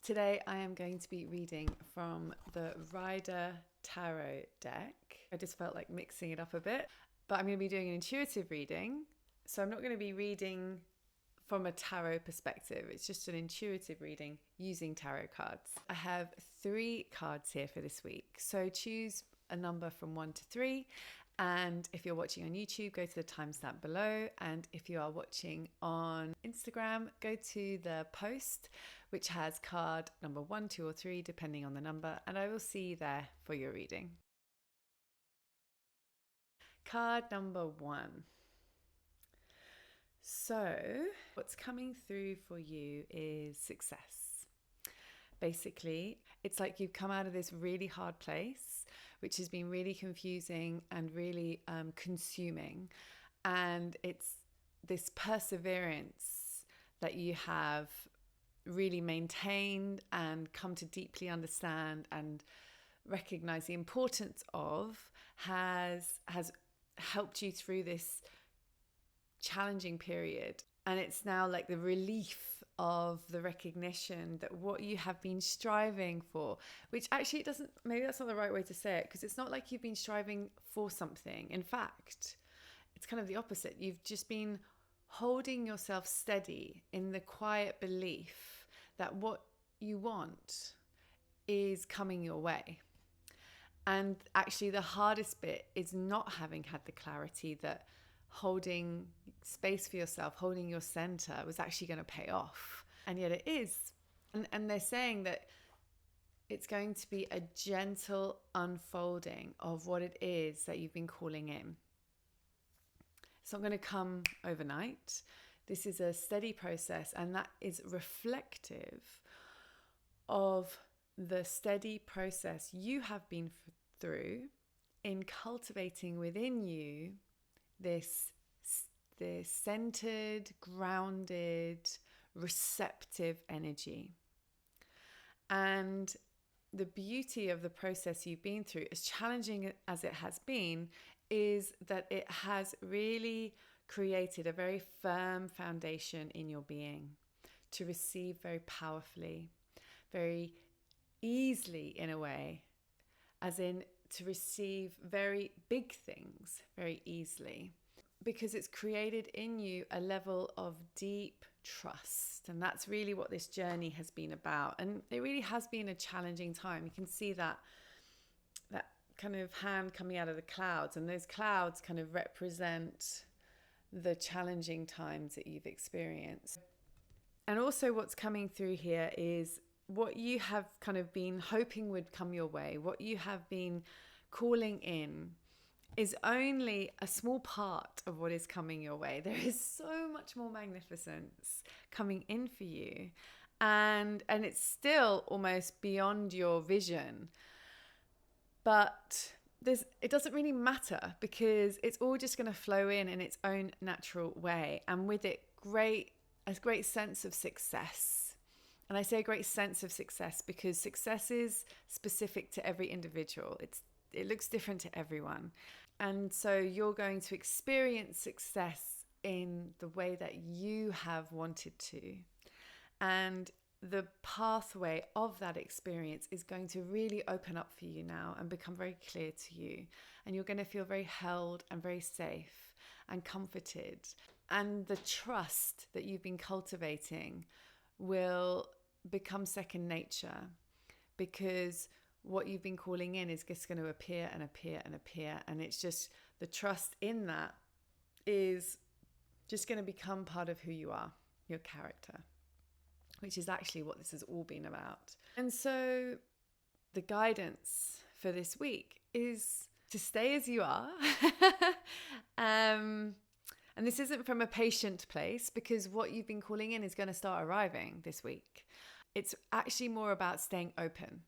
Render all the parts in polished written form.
Today I am going to be reading from the Rider Tarot deck. I just felt like mixing it up a bit, but I'm going to be doing an intuitive reading. So I'm not going to be reading from a tarot perspective. It's just an intuitive reading using tarot cards. I have 3 cards here for this week. So choose a number from 1 to 3. And if you're watching on YouTube, go to the timestamp below. And if you are watching on Instagram, go to the post, which has card number 1, 2, or 3, depending on the number. And I will see you there for your reading. Card number 1. So what's coming through for you is success. Basically, it's like you've come out of this really hard place, which has been really confusing and really consuming. And it's this perseverance that you have really maintained and come to deeply understand and recognize the importance of has helped you through this challenging period. And it's now like the relief of the recognition that what you have been striving for, which actually maybe that's not the right way to say it, because it's not like you've been striving for something. In fact, it's kind of the opposite. You've just been holding yourself steady in the quiet belief that what you want is coming your way. And actually the hardest bit is not having had the clarity that holding space for yourself, holding your center was actually going to pay off. And yet it is. And they're saying that it's going to be a gentle unfolding of what it is that you've been calling in. It's not going to come overnight. This is a steady process, and that is reflective of the steady process you have been through in cultivating within you this centered, grounded, receptive energy. And the beauty of the process you've been through, as challenging as it has been, is that it has really created a very firm foundation in your being to receive very powerfully, very easily in a way, as in to receive very big things very easily, because it's created in you a level of deep trust. And that's really what this journey has been about. And it really has been a challenging time. You can see that kind of hand coming out of the clouds, and those clouds kind of represent the challenging times that you've experienced. And also what's coming through here is what you have kind of been hoping would come your way, what you have been calling in, is only a small part of what is coming your way. There is so much more magnificence coming in for you, and it's still almost beyond your vision. But it doesn't really matter, because it's all just going to flow in its own natural way, and with it a great sense of success. And I say a great sense of success because success is specific to every individual. It looks different to everyone. And so you're going to experience success in the way that you have wanted to. And the pathway of that experience is going to really open up for you now and become very clear to you. And you're going to feel very held and very safe and comforted. And the trust that you've been cultivating will become second nature, because what you've been calling in is just going to appear and appear and appear. And it's just the trust in that is just going to become part of who you are, your character, which is actually what this has all been about. And so the guidance for this week is to stay as you are. And this isn't from a patient place, because what you've been calling in is going to start arriving this week. It's actually more about staying open,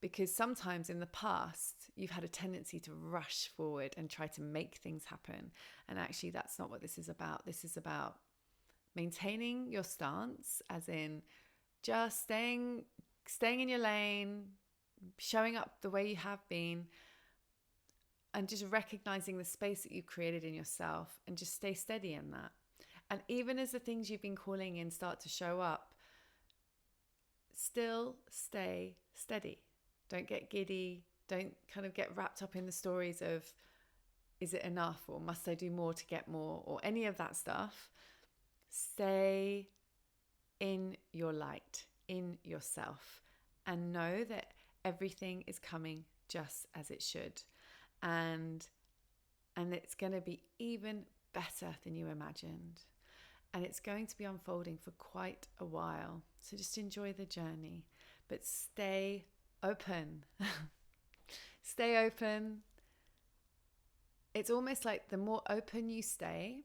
because sometimes in the past you've had a tendency to rush forward and try to make things happen. And actually that's not what this is about. This is about maintaining your stance, as in just staying in your lane, showing up the way you have been, and just recognizing the space that you've created in yourself, and just stay steady in that. And even as the things you've been calling in start to show up, still stay steady. Don't get giddy. Don't kind of get wrapped up in the stories of, is it enough, or must I do more to get more, or any of that stuff. Stay in your light, in yourself, and know that everything is coming just as it should. And it's going to be even better than you imagined. And it's going to be unfolding for quite a while. So just enjoy the journey, but stay open. Stay open. It's almost like the more open you stay,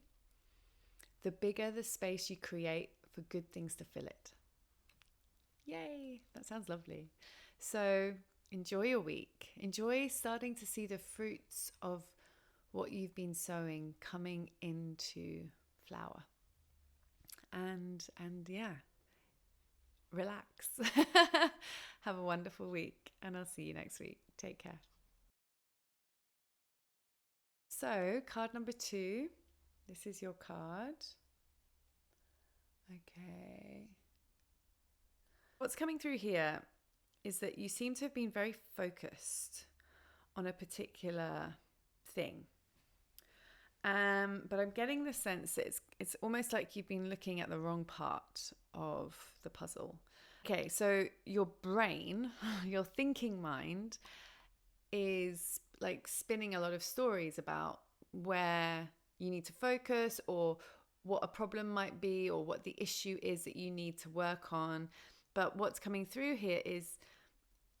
the bigger the space you create for good things to fill it. Yay, that sounds lovely. So enjoy your week. Enjoy starting to see the fruits of what you've been sowing coming into flower. And yeah, relax. Have a wonderful week, and I'll see you next week. Take care. So, card number 2. This is your card. Okay. What's coming through here is that you seem to have been very focused on a particular thing. But I'm getting the sense that it's almost like you've been looking at the wrong part of the puzzle. Okay, so your brain, your thinking mind, is like spinning a lot of stories about where you need to focus, or what a problem might be, or what the issue is that you need to work on. But what's coming through here is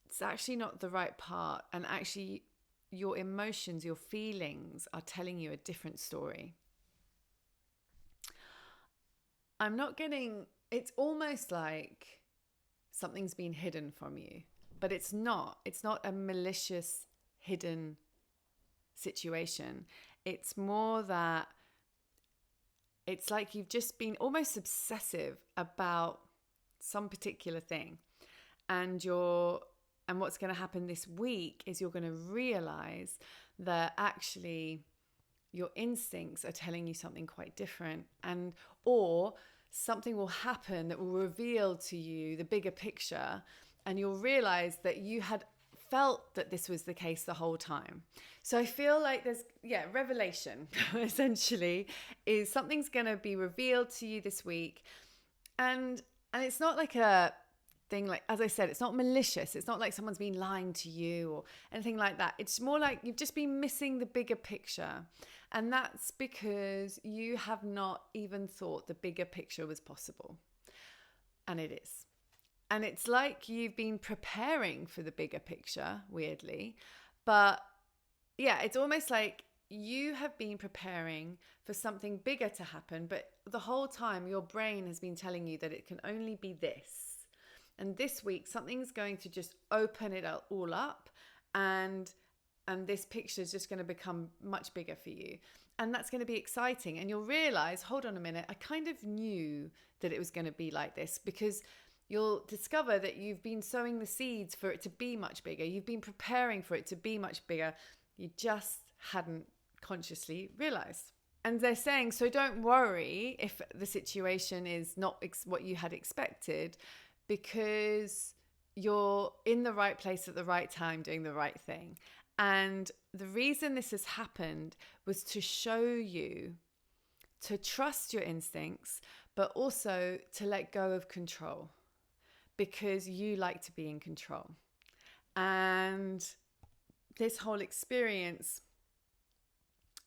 it's actually not the right part, and actually your emotions, your feelings are telling you a different story. I'm not getting, it's almost like something's been hidden from you, but it's not. It's not a malicious, hidden situation. It's more that it's like you've just been almost obsessive about some particular thing. And what's going to happen this week is you're going to realize that actually your instincts are telling you something quite different, or something will happen that will reveal to you the bigger picture, and you'll realize that you had felt that this was the case the whole time. So I feel like there's, revelation essentially is something's going to be revealed to you this week. And it's not like a thing, like, as I said, it's not malicious. It's not like someone's been lying to you or anything like that. It's more like you've just been missing the bigger picture. And that's because you have not even thought the bigger picture was possible. And it is. And it's like you've been preparing for the bigger picture, weirdly. But yeah, it's almost like you have been preparing for something bigger to happen, but the whole time your brain has been telling you that it can only be this. And this week, something's going to just open it all up, and this picture is just going to become much bigger for you. And that's going to be exciting. And you'll realize, hold on a minute, I kind of knew that it was going to be like this, because you'll discover that you've been sowing the seeds for it to be much bigger. You've been preparing for it to be much bigger. You just hadn't consciously realized. And they're saying, so don't worry if the situation is not what you had expected, because you're in the right place at the right time doing the right thing. And the reason this has happened was to show you to trust your instincts, but also to let go of control, because you like to be in control. And this whole experience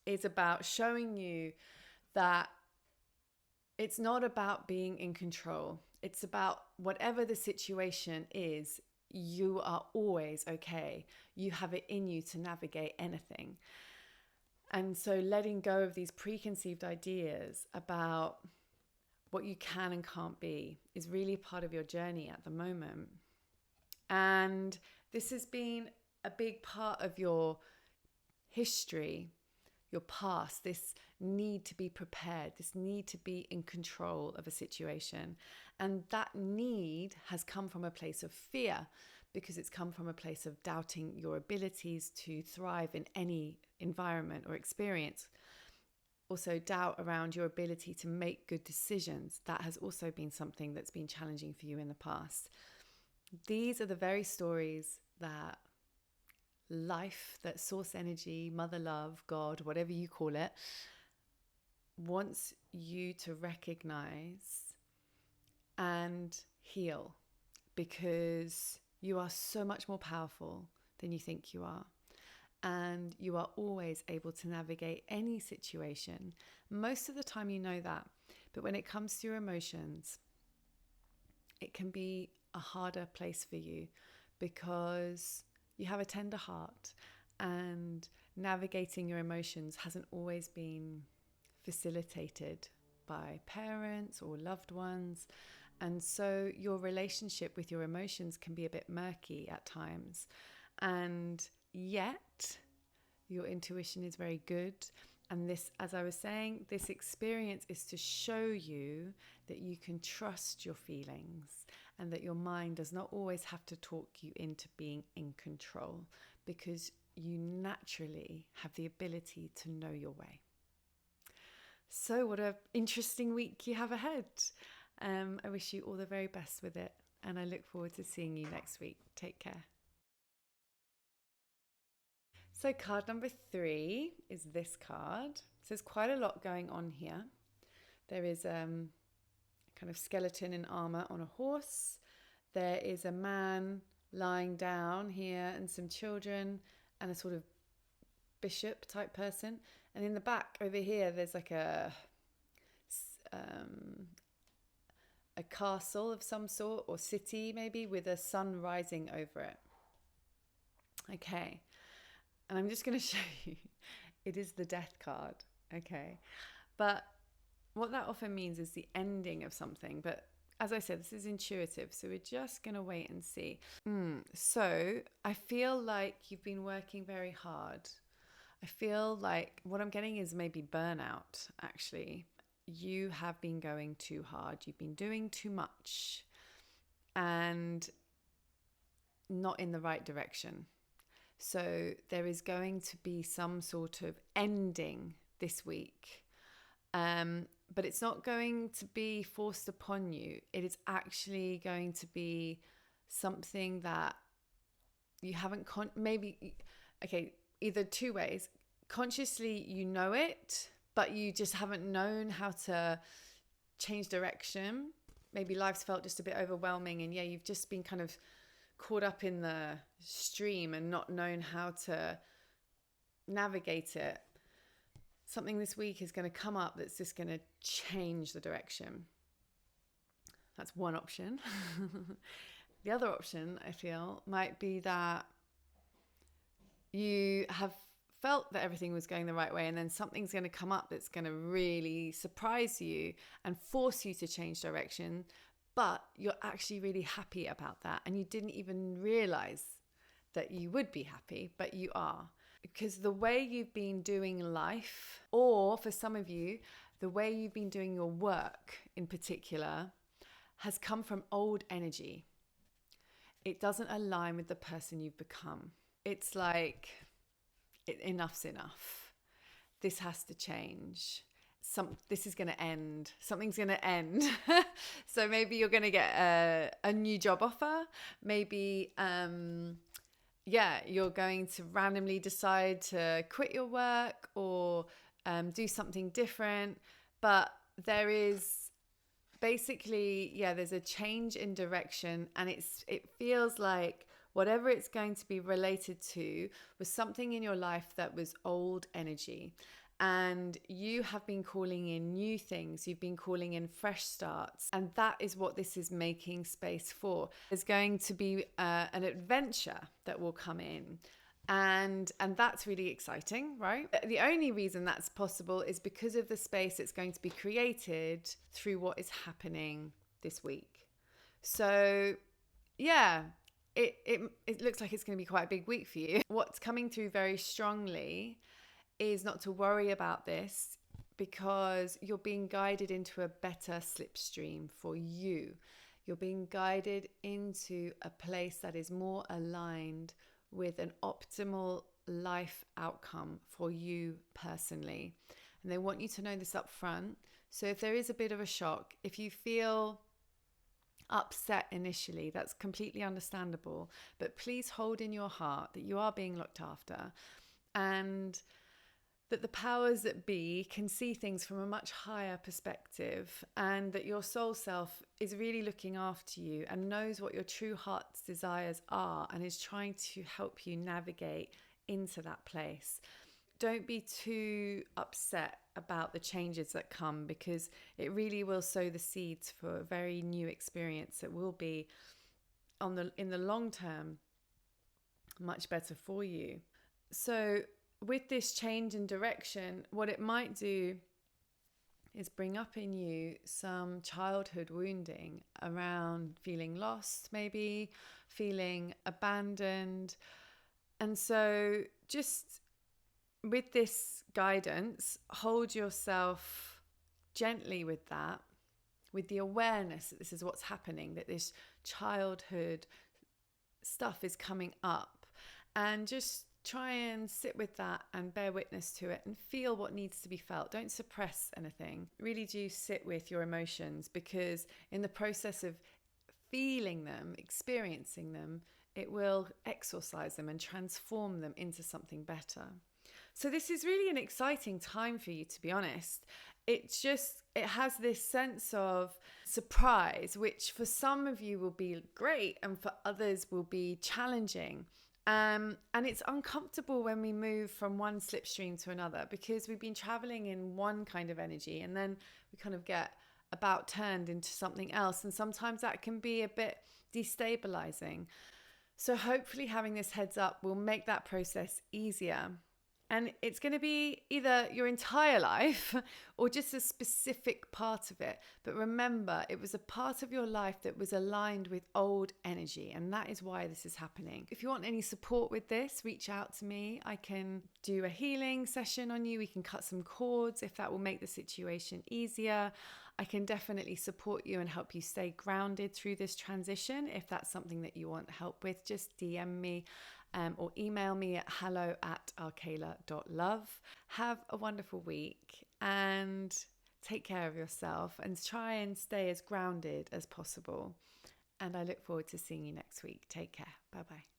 is about showing you that it's not about being in control. It's about whatever the situation is, you are always okay. You have it in you to navigate anything. And so letting go of these preconceived ideas about what you can and can't be is really part of your journey at the moment. And this has been a big part of your history, your past, this need to be prepared, this need to be in control of a situation. And that need has come from a place of fear, because it's come from a place of doubting your abilities to thrive in any environment or experience. Also, doubt around your ability to make good decisions. That has also been something that's been challenging for you in the past. These are the very stories that life, that source energy, mother love, God, whatever you call it, wants you to recognize and heal, because you are so much more powerful than you think you are. And you are always able to navigate any situation. Most of the time you know that. But when it comes to your emotions, it can be a harder place for you because you have a tender heart, and navigating your emotions hasn't always been facilitated by parents or loved ones. And so your relationship with your emotions can be a bit murky at times. And yet your intuition is very good. And this, as I was saying, this experience is to show you that you can trust your feelings and that your mind does not always have to talk you into being in control, because you naturally have the ability to know your way. So what an interesting week you have ahead. I wish you all the very best with it, and I look forward to seeing you next week. Take care. So card number 3 is this card. So there's quite a lot going on here. There is a kind of skeleton in armor on a horse. There is a man lying down here and some children and a sort of bishop type person. And in the back over here, there's like a castle of some sort, or city maybe, with a sun rising over it. Okay. And I'm just going to show you, it is the death card, okay? But what that often means is the ending of something. But as I said, this is intuitive, so we're just going to wait and see. So I feel like you've been working very hard. I feel like what I'm getting is maybe burnout, actually. You have been going too hard. You've been doing too much and not in the right direction. So there is going to be some sort of ending this week. But it's not going to be forced upon you. It is actually going to be something that you haven't either two ways. Consciously you know it, but you just haven't known how to change direction. Maybe life's felt just a bit overwhelming, and you've just been kind of caught up in the stream and not known how to navigate it. Something this week is going to come up that's just going to change the direction. That's one option. The other option, I feel, might be that you have felt that everything was going the right way, and then something's going to come up that's going to really surprise you and force you to change direction, but you're actually really happy about that, and you didn't even realize that you would be happy, but you are. Because the way you've been doing life, or for some of you, the way you've been doing your work in particular, has come from old energy. It doesn't align with the person you've become. It's like, enough's enough. This has to change. This is going to end. Something's going to end. So maybe you're going to get a new job offer. Maybe, you're going to randomly decide to quit your work or do something different. But there is basically, there's a change in direction, and it feels like whatever it's going to be related to was something in your life that was old energy. And you have been calling in new things. You've been calling in fresh starts. And that is what this is making space for. There's going to be an adventure that will come in. And that's really exciting, right? The only reason that's possible is because of the space that's going to be created through what is happening this week. So, it looks like it's going to be quite a big week for you. What's coming through very strongly is not to worry about this, because you're being guided into a better slipstream for you. You're being guided into a place that is more aligned with an optimal life outcome for you personally. And they want you to know this up front. So if there is a bit of a shock, if you feel upset initially. That's completely understandable. But please hold in your heart that you are being looked after, and that the powers that be can see things from a much higher perspective, and that your soul self is really looking after you and knows what your true heart's desires are and is trying to help you navigate into that place. Don't be too upset about the changes that come, because it really will sow the seeds for a very new experience that will be in the long term much better for you. So with this change in direction, what it might do is bring up in you some childhood wounding around feeling lost, maybe feeling abandoned. And so just with this guidance, hold yourself gently with that, with the awareness that this is what's happening, that this childhood stuff is coming up, and just try and sit with that and bear witness to it and feel what needs to be felt. Don't suppress anything. Really do sit with your emotions, because in the process of feeling them, experiencing them, it will exorcise them and transform them into something better. So this is really an exciting time for you, to be honest. It has this sense of surprise, which for some of you will be great and for others will be challenging. And it's uncomfortable when we move from one slipstream to another, because we've been traveling in one kind of energy and then we kind of get about turned into something else. And sometimes that can be a bit destabilizing. So hopefully having this heads up will make that process easier. And it's going to be either your entire life or just a specific part of it. But remember, it was a part of your life that was aligned with old energy. And that is why this is happening. If you want any support with this, reach out to me. I can do a healing session on you. We can cut some cords if that will make the situation easier. I can definitely support you and help you stay grounded through this transition. If that's something that you want help with, just DM me. Or email me at hello@arkayla.love. Have a wonderful week and take care of yourself and try and stay as grounded as possible. And I look forward to seeing you next week. Take care. Bye-bye.